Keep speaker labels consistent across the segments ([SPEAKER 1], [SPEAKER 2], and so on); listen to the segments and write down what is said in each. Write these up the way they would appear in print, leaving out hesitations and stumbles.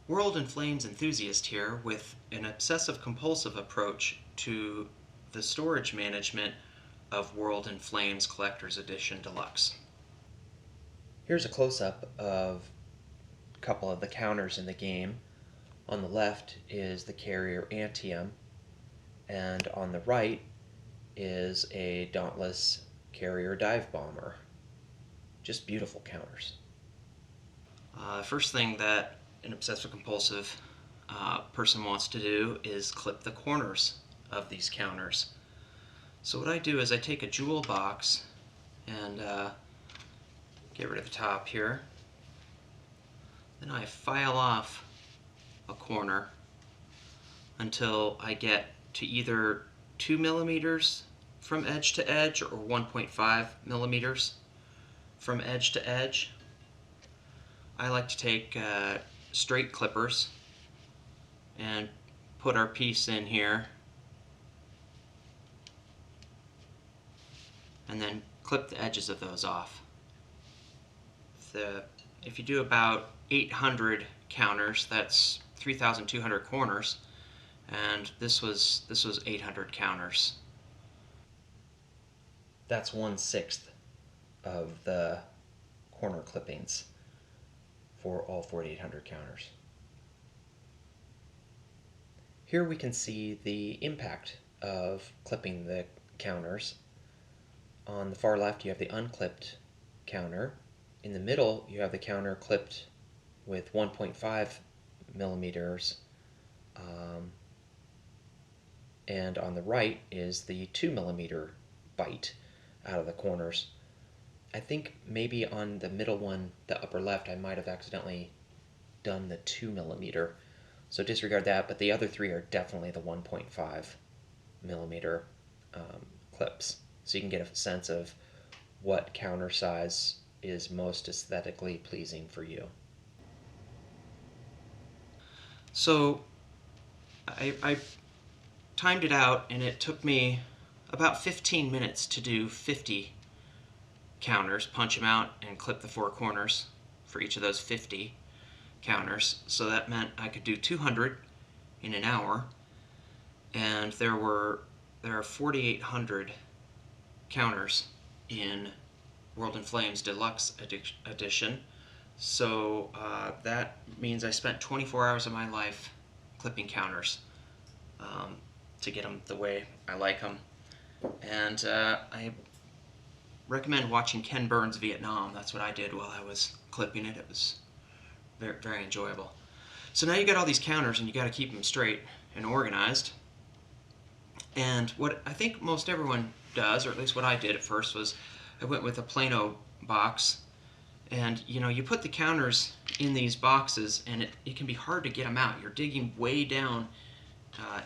[SPEAKER 1] World in Flames enthusiast here with an obsessive-compulsive approach to the storage management of World in Flames Collector's Edition Deluxe. Here's a close-up of a couple of the counters in the game. On the left is the carrier Antium, and on the right is a Dauntless carrier dive bomber. Just beautiful counters. First thing that an obsessive-compulsive person wants to do is clip the corners of these counters. So what I do is I take a jewel box and get rid of the top here. Then I file off a corner until I get to either 2 millimeters from edge to edge or 1.5 millimeters from edge to edge. I like to take straight clippers and put our piece in here and then clip the edges of those off. If you do about 800 counters, that's 3,200 corners, and this was 800 counters. That's 1/6 of the corner clippings for all 4,800 counters. Here we can see the impact of clipping the counters. On the far left you have the unclipped counter. In the middle you have the counter clipped with 1.5 millimeters, and on the right is the 2 millimeter bite out of the corners. I think maybe on the middle one, the upper left, I might have accidentally done the 2 millimeter, so disregard that, but the other three are definitely the 1.5 millimeter clips. So you can get a sense of what counter size is most aesthetically pleasing for you. So I timed it out, and it took me about 15 minutes to do 50 counters, punch them out and clip the four corners for each of those 50 counters. So that meant I could do 200 in an hour, and there are 4,800 counters in World in Flames Deluxe Edition. So that means I spent 24 hours of my life clipping counters to get them the way I like them. And I recommend watching Ken Burns' Vietnam. That's what I did while I was clipping it. It was very, very enjoyable. So now you got all these counters, and you got to keep them straight and organized. And what I think most everyone does, or at least what I did at first, was I went with a Plano box. And you put the counters in these boxes, and it can be hard to get them out. You're digging way down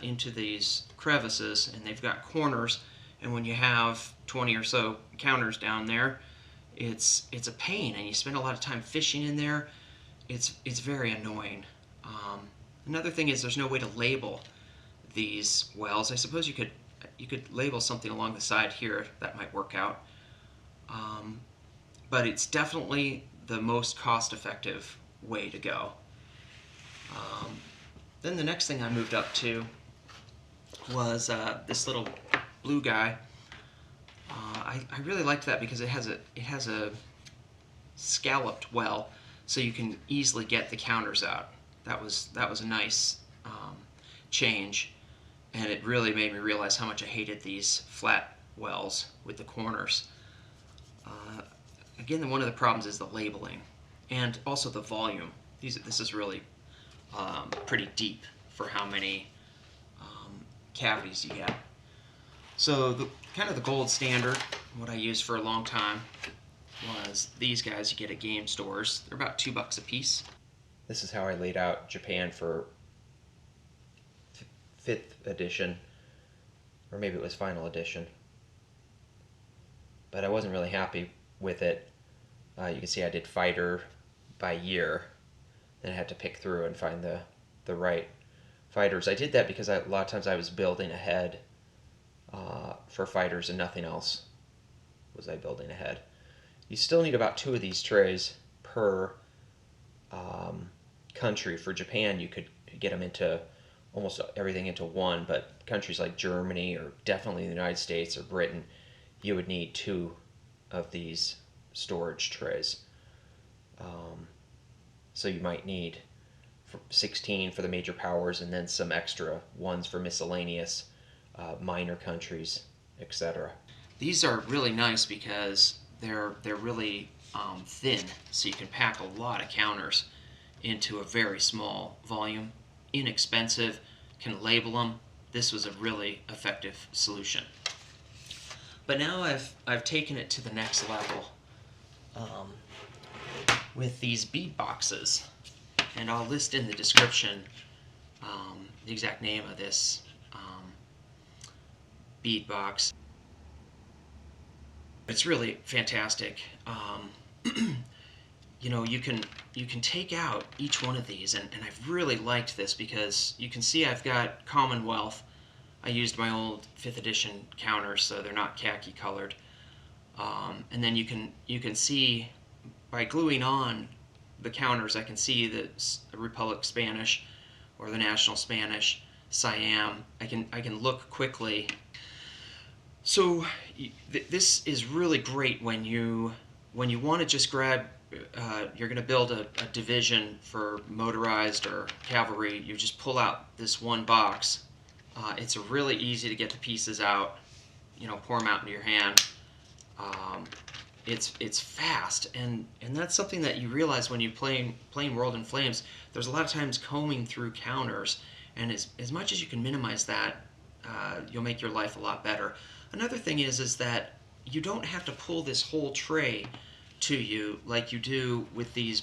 [SPEAKER 1] into these crevices, and they've got corners, and when you have 20 or so counters down there, it's a pain, and you spend a lot of time fishing in there. It's very annoying. Another thing is there's no way to label these wells. I suppose you could label something along the side here. That might work out. But it's definitely the most cost-effective way to go. Then the next thing I moved up to was this little blue guy. I really liked that because it has a scalloped well, so you can easily get the counters out. That was a nice change, and it really made me realize how much I hated these flat wells with the corners. Again, one of the problems is the labeling, and also the volume. This is really pretty deep for how many cavities you get. So kind of the gold standard, what I used for a long time, was these guys you get at game stores. They're about $2 a piece. This is how I laid out Japan for 5th edition, or maybe it was final edition. But I wasn't really happy with it. You can see I did fighter by year, then I had to pick through and find the right fighters. I did that because a lot of times I was building ahead for fighters and nothing else was I building ahead. You still need about 2 of these trays per country. For Japan, you could get them into almost everything into one, but countries like Germany or definitely the United States or Britain, you would need two of these storage trays. So you might need 16 for the major powers and then some extra ones for miscellaneous minor countries, etc. These are really nice because they're really thin, so you can pack a lot of counters into a very small volume. Inexpensive, can label them. This was a really effective solution. But now I've taken it to the next level with these bead boxes, and I'll list in the description the exact name of this bead box. It's really fantastic. You know, you can take out each one of these, and I've really liked this because you can see I've got Commonwealth. I used my old 5th edition counters, so they're not khaki colored. And then you can see by gluing on the counters, I can see the Republic Spanish or the National Spanish, Siam. I can look quickly. So this is really great when you want to just grab. You're going to build a division for motorized or cavalry. You just pull out this one box. It's really easy to get the pieces out. You know, pour them out into your hand. It's fast, and that's something that you realize when you playing World in Flames. There's a lot of times combing through counters, and as much as you can minimize that, you'll make your life a lot better. Another thing is that you don't have to pull this whole tray to you like you do with these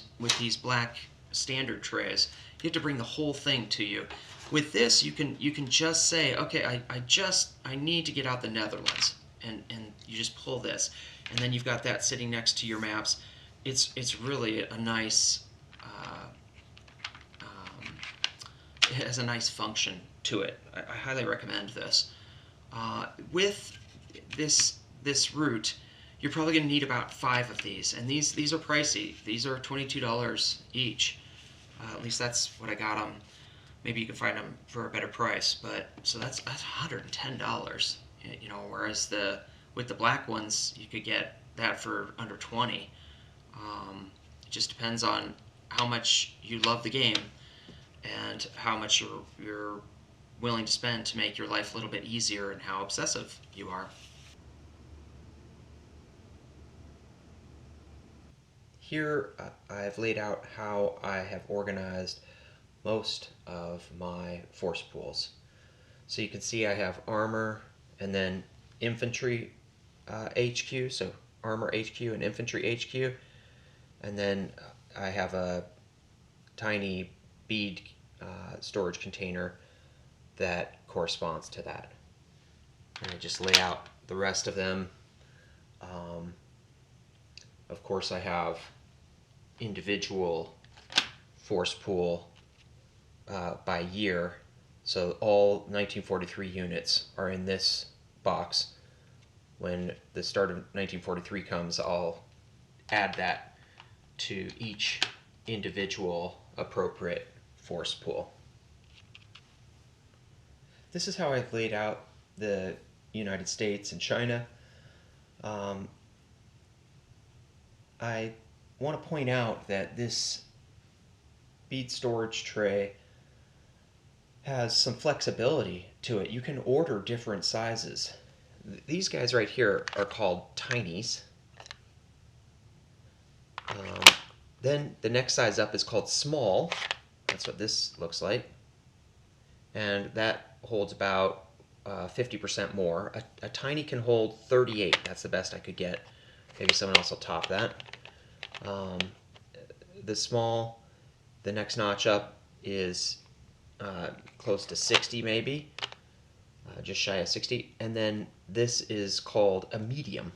[SPEAKER 1] black standard trays. You have to bring the whole thing to you. With this, you can just say, okay, I need to get out the Netherlands, and you just pull this, and then you've got that sitting next to your maps. It's really a nice. It has a nice function to it. I highly recommend this. With this route, you're probably going to need about 5 of these, and these are pricey. These are $22 each. At least that's what I got them. Maybe you can find them for a better price, but so that's $110. You know, whereas with the black ones, you could get that for under 20. It just depends on how much you love the game and how much you're willing to spend to make your life a little bit easier and how obsessive you are. Here I've laid out how I have organized most of my force pools. So you can see I have armor and then infantry HQ, so armor HQ and infantry HQ, and then I have a tiny bead storage container that corresponds to that. And I just lay out the rest of them. Of course, I have individual force pool by year. So all 1943 units are in this box. When the start of 1943 comes, I'll add that to each individual appropriate force pool. This is how I've laid out the United States and China. I want to point out that this bead storage tray has some flexibility to it. You can order different sizes. These guys right here are called tinies. Then the next size up is called small. That's what this looks like. And that holds about 50% more. A tiny can hold 38. That's the best I could get. Maybe someone else will top that. The small, the next notch up is close to 60 maybe, just shy of 60. And then this is called a medium.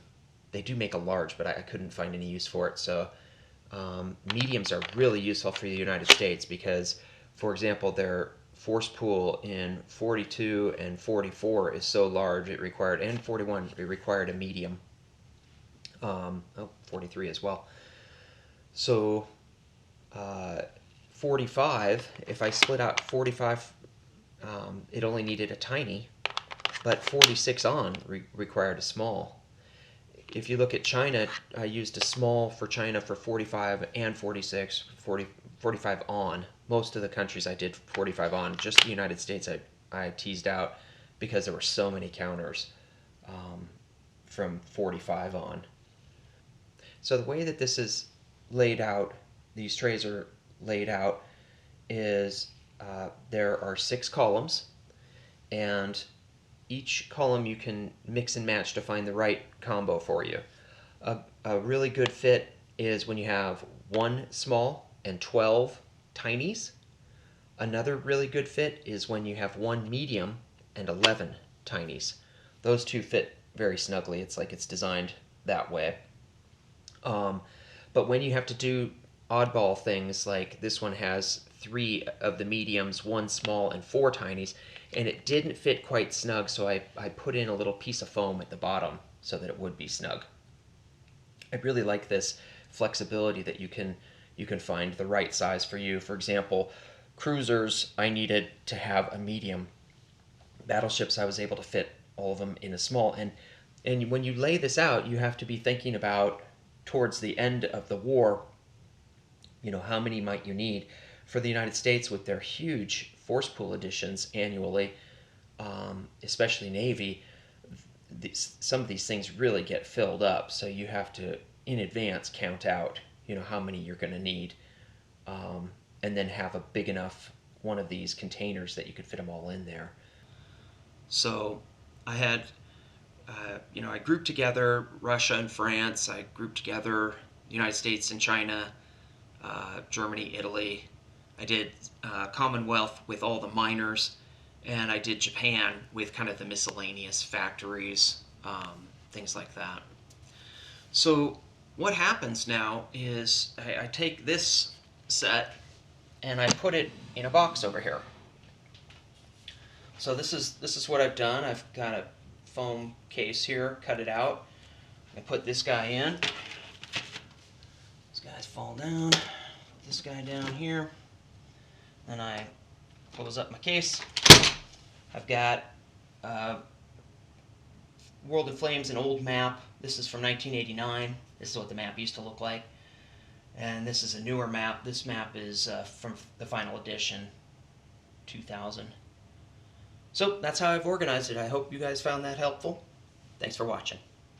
[SPEAKER 1] They do make a large, but I couldn't find any use for it. So mediums are really useful for the United States because, for example, their force pool in 42 and 44 is so large it required, and 41, it required a medium. 43 as well. So
[SPEAKER 2] 45, if I split out 45, it only needed a tiny, but 46 on required a small. If you look at China, I used a small for China for 45 and 46, 45 on. Most of the countries I did 45 on. Just the United States I teased out because there were so many counters from 45 on. So the way that this is laid out, these trays are laid out, is there are 6 columns, and each column you can mix and match to find the right combo for you. A really good fit is when you have 1 small and 12 tinies. Another really good fit is when you have 1 medium and 11 tinies. Those two fit very snugly. It's like it's designed that way. But when you have to do oddball things, like this one has 3 of the mediums, 1 small, and 4 tinies, and it didn't fit quite snug, so I put in a little piece of foam at the bottom so that it would be snug. I really like this flexibility that you can find the right size for you. For example, cruisers, I needed to have a medium. Battleships, I was able to fit all of them in a small. And when you lay this out, you have to be thinking about, towards the end of the war, how many might you need. For the United States, with their huge force pool additions annually, especially Navy, some of these things really get filled up. So you have to, in advance, count out, how many you're going to need, and then have a big enough one of these containers that you could fit them all in there.
[SPEAKER 1] So I had, I grouped together Russia and France. I grouped together the United States and China, Germany, Italy. I did Commonwealth with all the minors, and I did Japan with kind of the miscellaneous factories, things like that. So what happens now is I take this set and I put it in a box over here. So this is what I've done. I've got a foam case here, cut it out. I put this guy in. These guys fall down. Put this guy down here. Then I close up my case. I've got World in Flames, an old map. This is from 1989. This is what the map used to look like. And this is a newer map. This map is from the final edition, 2000. So that's how I've organized it. I hope you guys found that helpful. Thanks for watching.